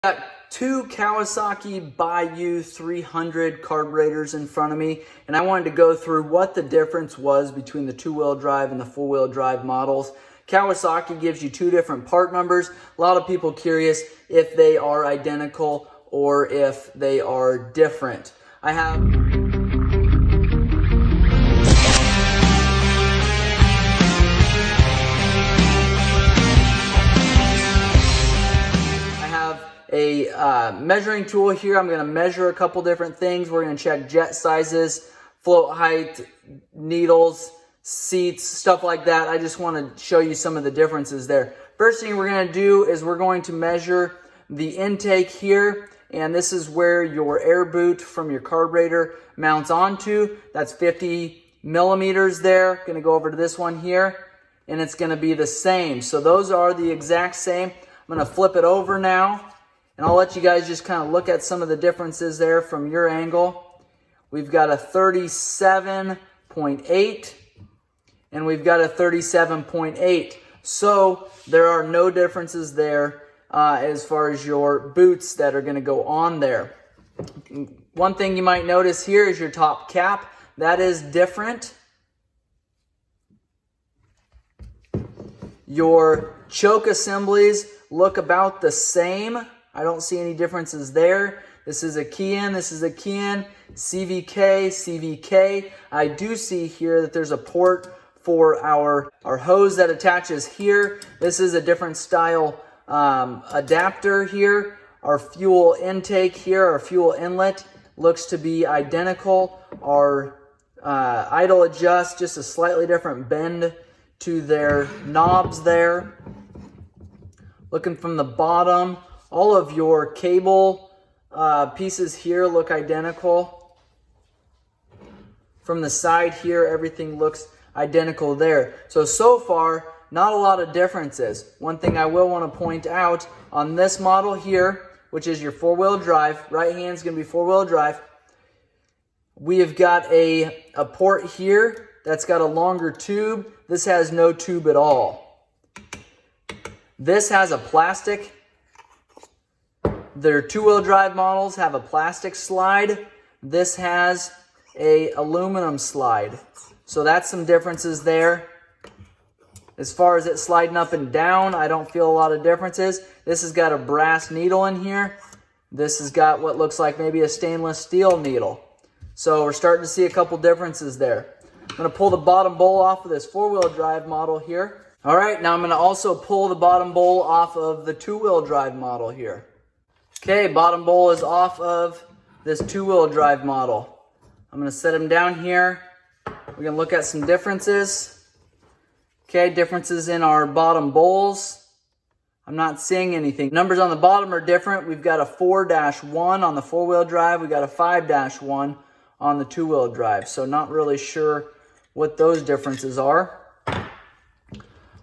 Got two Kawasaki Bayou 300 carburetors in front of me, and I wanted to go through what the difference was between the two-wheel drive and the four-wheel drive models. Kawasaki gives you two different part numbers. A lot of people curious if they are identical or if they are different. I have a measuring tool here. I'm going to measure a couple different things. We're going to check jet sizes, float height, needles, seats, stuff like that. I just want to show you some of the differences there. First thing we're going to do is we're going to measure the intake here, and this is where your air boot from your carburetor mounts onto. That's 50 millimeters there. Going to go over to this one here, and it's going to be the same. So those are the exact same. I'm going to flip it over now, and I'll let you guys just kind of look at some of the differences there from your angle. We've got a 37.8 and we've got a 37.8. So there are no differences there as far as your boots that are going to go on there. One thing you might notice here is your top cap. That is different. Your choke assemblies look about the same. I don't see any differences there. This is a key in, this is a key in, CVK, CVK. I do see here that there's a port for our hose that attaches here. This is a different style adapter here. Our fuel intake here, our fuel inlet looks to be identical. Our idle adjust, just a slightly different bend to their knobs there. Looking from the bottom, all of your cable pieces here look identical. From the side here, everything looks identical there. So far, not a lot of differences. One thing I will want to point out on this model here, which is your four-wheel drive, right hand's going to be four-wheel drive. We have got a port here that's got a longer tube. This has no tube at all. This has a plastic. Their two-wheel drive models have a plastic slide. This has a aluminum slide. So that's some differences there. As far as it sliding up and down, I don't feel a lot of differences. This has got a brass needle in here. This has got what looks like maybe a stainless steel needle. So we're starting to see a couple differences there. I'm going to pull the bottom bowl off of this four-wheel drive model here. All right, now I'm going to also pull the bottom bowl off of the two-wheel drive model here. Okay, bottom bowl is off of this two-wheel drive model. I'm going to set them down here. We're going to look at some differences. Okay, differences in our bottom bowls. I'm not seeing anything. Numbers on the bottom are different. We've got a 4-1 on the four-wheel drive. We've got a 5-1 on the two-wheel drive. So not really sure what those differences are.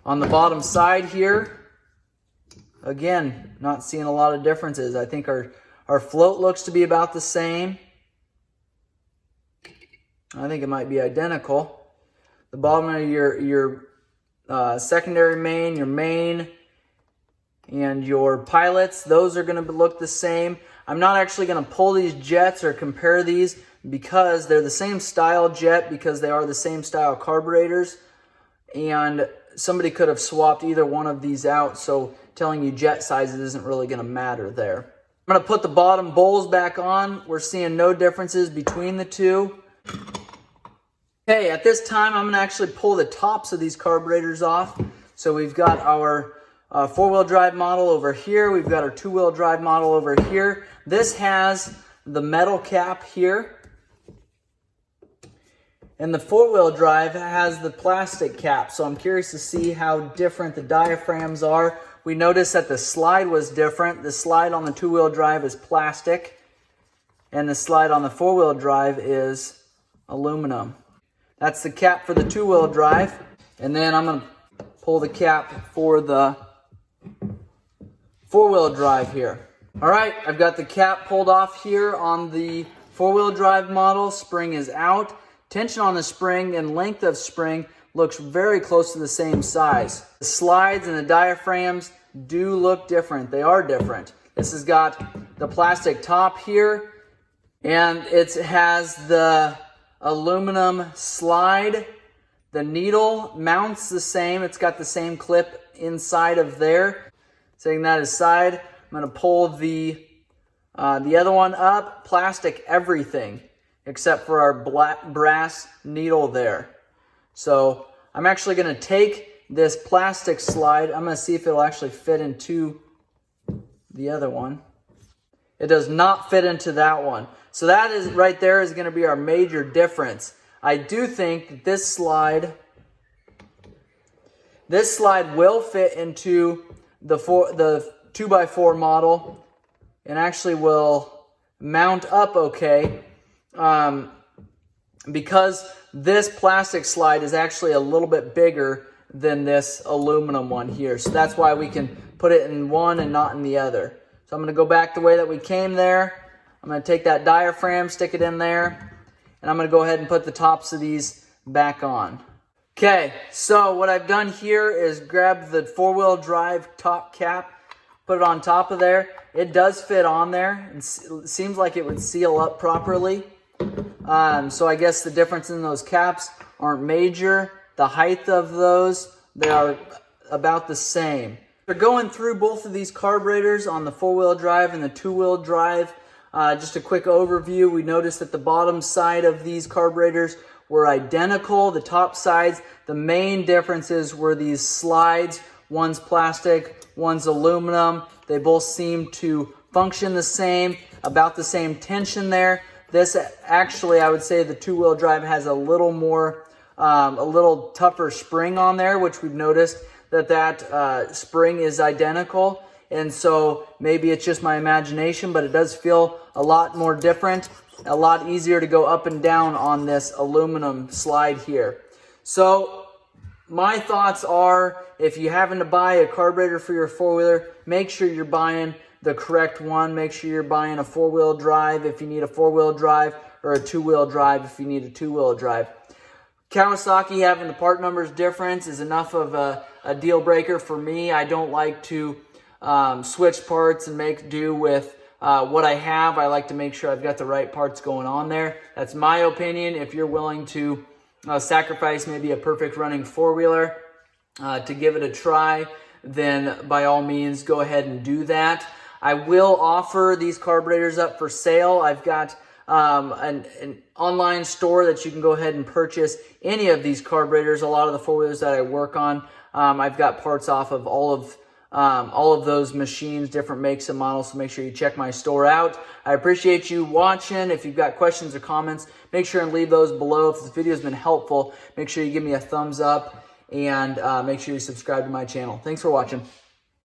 On the bottom side here, again, not seeing a lot of differences. I think our float looks to be about the same. I think it might be identical. The bottom of your secondary main, your main, and your pilots, those are going to look the same. I'm not actually going to pull these jets or compare these because they're the same style jet, because they are the same style carburetors, and somebody could have swapped either one of these out, so telling you jet sizes isn't really going to matter there. I'm going to put the bottom bowls back on. We're seeing no differences between the two. Okay, at this time, I'm going to actually pull the tops of these carburetors off. So we've got our four-wheel drive model over here. We've got our two-wheel drive model over here. This has the metal cap here. And the four-wheel drive has the plastic cap. So I'm curious to see how different the diaphragms are. We noticed that the slide was different. The slide on the two-wheel drive is plastic, and the slide on the four-wheel drive is aluminum. That's the cap for the two-wheel drive. And then I'm going to pull the cap for the four-wheel drive here. All right, I've got the cap pulled off here on the four-wheel drive model. Spring is out. Tension on the spring and length of spring looks very close to the same size. The slides and the diaphragms do look different. They are different. This has got the plastic top here, and it has the aluminum slide. The needle mounts the same. It's got the same clip inside of there. Setting that aside, I'm going to pull the other one up. Plastic everything except for our black brass needle there. So I'm actually going to take this plastic slide. I'm going to see if it'll actually fit into the other one. It does not fit into that one. So that is right there is going to be our major difference. I do think that this slide will fit into the 2x4 model and actually will mount up okay, because this plastic slide is actually a little bit bigger than this aluminum one here. So that's why we can put it in one and not in the other. So I'm going to go back the way that we came there. I'm going to take that diaphragm, stick it in there, and I'm going to go ahead and put the tops of these back on. Okay, so what I've done here is grab the four-wheel drive top cap, put it on top of there. It does fit on there. It seems like it would seal up properly. So I guess the difference in those caps aren't major. The height of those, they are about the same. We're going through both of these carburetors on the four-wheel drive and the two-wheel drive. Just a quick overview. We noticed that the bottom side of these carburetors were identical. The top sides, the main differences were these slides. One's plastic, one's aluminum. They both seem to function the same, about the same tension there. This actually, I would say the two-wheel drive has a little more, a little tougher spring on there, which we've noticed that spring is identical. And so maybe it's just my imagination, but it does feel a lot more different, a lot easier to go up and down on this aluminum slide here. So my thoughts are, if you happen to buy a carburetor for your four-wheeler, make sure you're buying the correct one. Make sure you're buying a four-wheel drive if you need a four-wheel drive, or a two-wheel drive if you need a two-wheel drive. Kawasaki having the part numbers difference is enough of a deal breaker for me. I don't like to switch parts and make do with what I have. I like to make sure I've got the right parts going on there. That's my opinion. If you're willing to sacrifice maybe a perfect running four-wheeler to give it a try, then by all means go ahead and do that. I will offer these carburetors up for sale. I've got an online store that you can go ahead and purchase any of these carburetors. A lot of the four-wheelers that I work on, I've got parts off of all of those machines, different makes and models, so make sure you check my store out. I appreciate you watching. If you've got questions or comments, make sure and leave those below. If this video has been helpful, make sure you give me a thumbs up, and make sure you subscribe to my channel. Thanks for watching.